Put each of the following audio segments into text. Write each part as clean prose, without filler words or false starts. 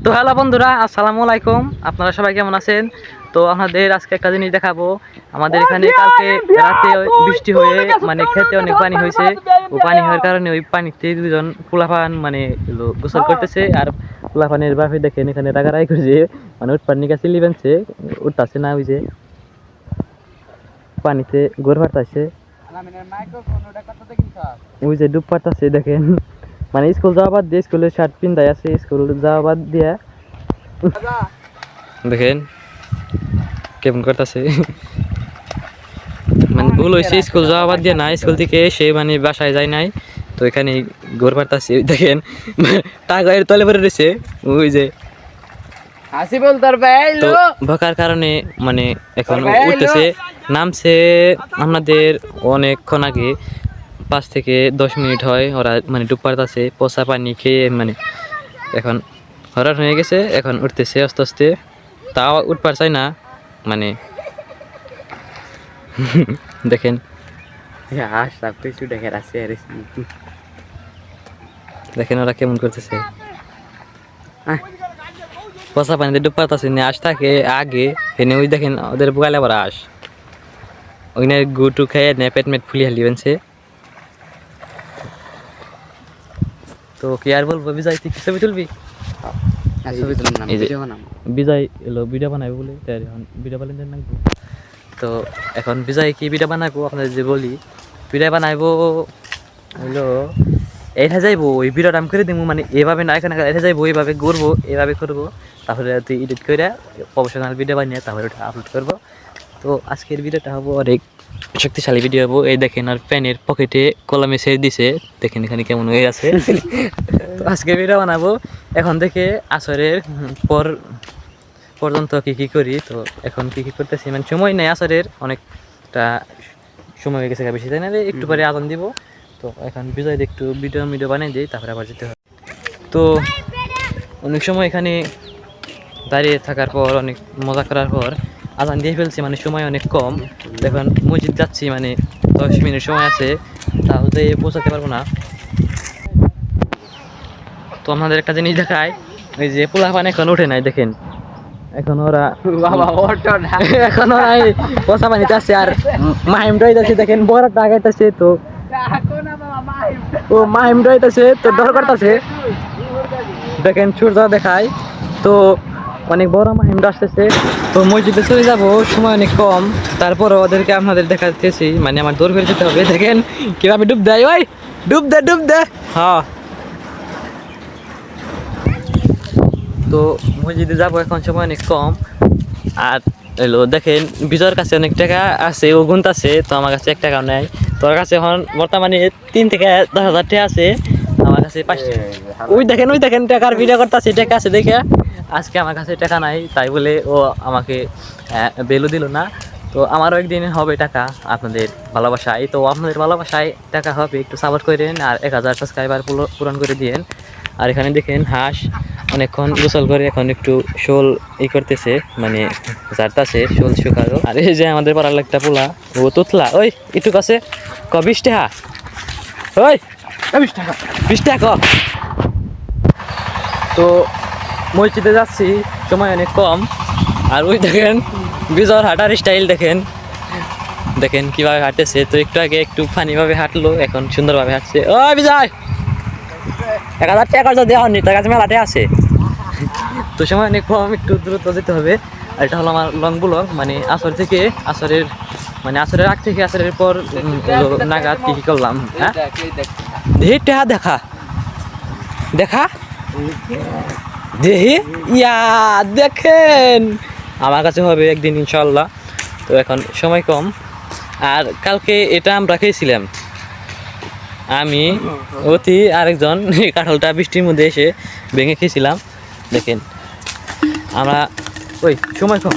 তো হ্যালো বন্ধুরা, আসসালামু আলাইকুম। আপনারা সবাই কেমন আছেন? তো আপনাদের আজকে একটা জিনিস দেখাবো। আমাদের এখানে কালকে রাতে বৃষ্টি হয়ে মানে খেতে অনেক পানি হয়েছে। ও পানি হওয়ার কারণে ওই পানিতে দুজন পোলাপান মানে গোসল করতেছে। আর পোলাপানের বাপে দেখেন এখানে রাগারাগি করছে, মানে উঠ পানি কাছে লিবেনছে, উঠতেছে না, ওই যে পানিতে গোর ফাটতেছে, ওই যে ডুব পারতেছে দেখেন। মানে স্কুল যাওয়া বাদ দিয়ে, স্কুলের শার্ট পিন্ধাই আছে, স্কুল যাওয়া বাদ দিয়া দেখেন কেমন করতেছে। মানে ভুল হয়েছে, স্কুল যাওয়া বাদ দিয়ে না, স্কুল থেকে এসে মানে বাসায় যায় নাই, তো এখানে ঘর পারতাছে দেখেন। টাকার তলে পরে রয়েছে, ওই যে ভোকার কারণে মানে এখন উঠতেছে, নামছে আপনাদের অনেকক্ষণ আগে, 5 থেকে 10 মিনিট হয় ওরা মানে ডুব পারতাছে পচা পানি খেয়ে, মানে এখন হরান হয়ে গেছে, এখন উঠতেছে আস্তে আস্তে, তাও উঠবার চাই না মানে। দেখেন দেখেন ওরা কেমন করতেছে, পচা পানিতে ডুব পারতাছে না, আশ থাকে আগে এনে, ওই দেখেন ওদের বুয়ালে আবার আস ওইখানে গুটু খেয়ে নে পেট মেট ফুলিয়ে হালিবেনছে। তো কি আর বলবো, বিজয় তুই কি ছবি তুলবি? বিজয় এলো ভিডিও বানাবে বলে, এখন ভিডিও বানাতে লাগবো। তো এখন বিজয় কি ভিডিও বানাবো আপনাদের যে বলি, ভিডিও বানাইবো হইলো এটা যাইবো, ওই ভিডিওটা আমি করে দিব, মানে এভাবে না, এখানে এটা যাইবো, এইভাবে ঘুরবো, এইভাবে করবো, তারপরে তুই এডিট করে প্রফেশনাল ভিডিও বানিয়ে তারপরে ওটা আপলোড করবো। তো আজকের ভিডিওটা হবো অনেক শক্তিশালী ভিডিও হবো। এই দেখেন আর প্যানের পকেটে কলমে ছেড়ে দিছে, দেখেন এখানে কেমন হয়ে আছে। তো আজকে ভিডিও বানাবো এখন থেকে আসরের পর পর্যন্ত কি করি। তো এখন কি করতেছি, মানে সময় নেই, আসরের অনেকটা সময় হয়ে গেছে, বেশি তাই না, একটু পরে আজান দিব। তো এখন বিজয় একটু ভিডিও বানিয়ে দিই, তারপরে আবার যেতে হবে। তো অনেক সময় এখানে দাঁড়িয়ে থাকার পর, অনেক মজা করার পর আজান দিয়ে ফেলছি, মানে সময় অনেক কম। এখন মসজিদ যাচ্ছি, মানে 10 মিনিট সময় আছে, তাহলে পৌঁছাতে পারবো না। তো আমাদের একটা জিনিস দেখায়, ওই যে পোলাপান এখন উঠে নাই দেখেন, এখন ওরা এখন ওরা পচা পানিতে আছে, আর মাহিম ডরাইতেছে দেখেন, বড় টাকাইতেছে, তো ও মাহিম ডরাইতেছে, তো ডর করতেছে দেখেন, সূর্য দেখায়। তো অনেক বড় মাহিম আসতেছে, তো মসজিদে চলে যাবো, সময় অনেক কম, তারপর ওদেরকে আপনাদের দেখাতেছি, মানে আমার দৌড় ফেলে যেতে হবে। দেখেন কিভাবে ডুব দেয়, ওই ডুব দে। হ্যাঁ, তো মসজিদে যাবো, এখন সময় অনেক কম। আর এলো দেখেন বিজয়ের কাছে অনেক টাকা আছে, ও গুনতাছে, তো আমার কাছে 1 টাকাও নেই। তোর কাছে এখন বর্তমানে 3 থেকে 10,000 টাকা আছে, আমার কাছে 5 টাকা। ওই দেখেন টাকার ভিডিও করতেছে, টাকা আছে দেখে। আজকে আমার কাছে টাকা নাই, তাই বলে ও আমাকে বেলু দিল না। তো আমারও একদিন হবে টাকা আপনাদের ভালোবাসায়, তো আপনাদের ভালোবাসায় টাকা হবে, একটু সাপোর্ট করেন, আর 1000 সাবস্ক্রাইবার পূরণ করে দিয়েন। আর এখানে দেখেন হাঁস অনেকক্ষণ গোসল করে এখন একটু শোল করতেছে, মানে জারতাছে শোল শুকালো। আর এই যে আমাদের পাড়ার একটা পোলা, ও তুতলা, ওই একটু কাছে 20 টাকা, ওই 20 টাকা। তো মসজিদে যাচ্ছি, সময় অনেক কম। আর ওই দেখেন বিজয়ের হাঁটার স্টাইল দেখেন কিভাবে হাঁটতেছে। তো একটু আগে একটু ফানিভাবে হাঁটলো, এখন সুন্দরভাবে হাঁটছে। ও বিজয় 1000 টাকা দেওয়া হয়নি, তার কাছে মেলাতে আছে। তো সময় অনেক কম, একটু দ্রুত যেতে হবে। আর এটা হলো আমার লং ব্লগ, মানে আসরের আগ থেকে আসরের পর নাগাদ কি করলাম। হ্যাঁ দেখা দেহি ইয়া দেখেন, আমার কাছে হবে একদিন ইনশাল্লাহ। তো এখন সময় কম। আর কালকে এটা আমরা খেয়েছিলাম, আমি অতি আরেকজন, কাঁঠালটা বৃষ্টির মধ্যে এসে ভেঙে খেয়েছিলাম। দেখেন আমরা ওই সময় কম,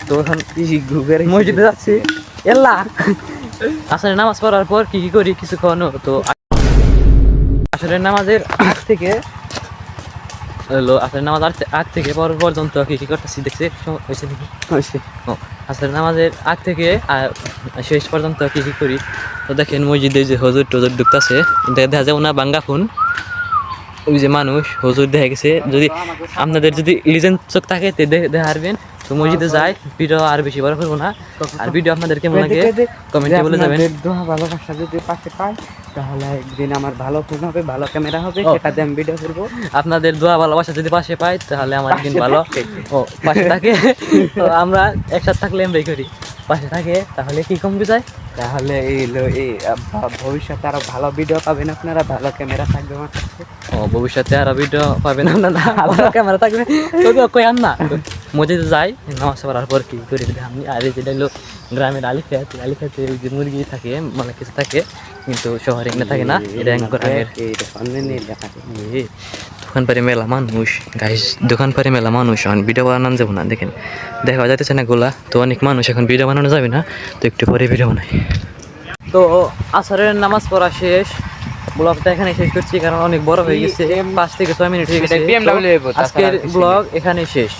তো এখন মসজিদে যাচ্ছি। এল্লা আসলে নামাজ পড়ার পর কি করি কিছুক্ষণ, তো আসলে নামাজের আগ থেকে হলো, আসলে নামাজ আগ থেকে পর পর্যন্ত কি করতেছি দেখছে হয়েছে নাকি? আসলে নামাজের আগ থেকে শেষ পর্যন্ত কি করি। তো দেখেন মসজিদে যে হজুর টজুর ঢুকতেছে, দেখা যায় ওনা বাঙ্গা ফোন, ওই যে মানুষ হুজুর দেখা গেছে, যদি আপনাদের যদি লিজেন্ড চোখ থাকে তে দেখে হারবেন। তো মসজিদে যাই, ভিডিও আর বেশি বড় করবো না। আর ভিডিও আপনাদের কেমন লাগে কমেন্টে বলে যাবেন। দোয়া ভালোবাসা যদি পাশে পাই তাহলে একদিন আমার ভালো ফোন হবে, ভালো ক্যামেরা হবে, সেটাতে আমি ভিডিও করবো। আপনাদের দোয়া ভালোবাসা যদি পাশে পাই তাহলে আমার একদিন ভালো পাশে থাকে। তো আমরা একসাথে থাকলে আমরাই করি, পাশে থাকে তাহলে কি কমবে যায়, তাহলে এই ভবিষ্যতে আরো ভালো ভিডিও পাবেন আপনারা, ভালো ক্যামেরা থাকবে আমার কাছে। ভবিষ্যতে আরো ভিডিও পাবেন আপনারা, ভালো ক্যামেরা থাকবে। তো কই আন না মসজিদে যাই, নামাজ পড়ার পর কি করি আমি। আর এই যেটা হলো গ্রামের আলিফাতে ওই যে মুরগি থাকে, মানে কিছু থাকে, কিন্তু শহরে এখানে থাকে না। এটা গ্রামের দোকান পারে মেলা মানুষ, গাইস দোকান পারে মেলা মানুষ। এখন ভিডিও বানানো যাবো না, দেখেন দেখা যাইতেছে না গোলা। তো অনেক মানুষ, এখন ভিডিও বানানো যাবে না, তো একটু পরে ভিডিও বানাই। তো আসরের নামাজ পড়া শেষ, ব্লগটা এখানে শেষ করছি কারণ অনেক বড় হয়ে গেছে, 5 থেকে 6 মিনিট হয়ে গেছে। আজকের ব্লগ এখানে শেষ।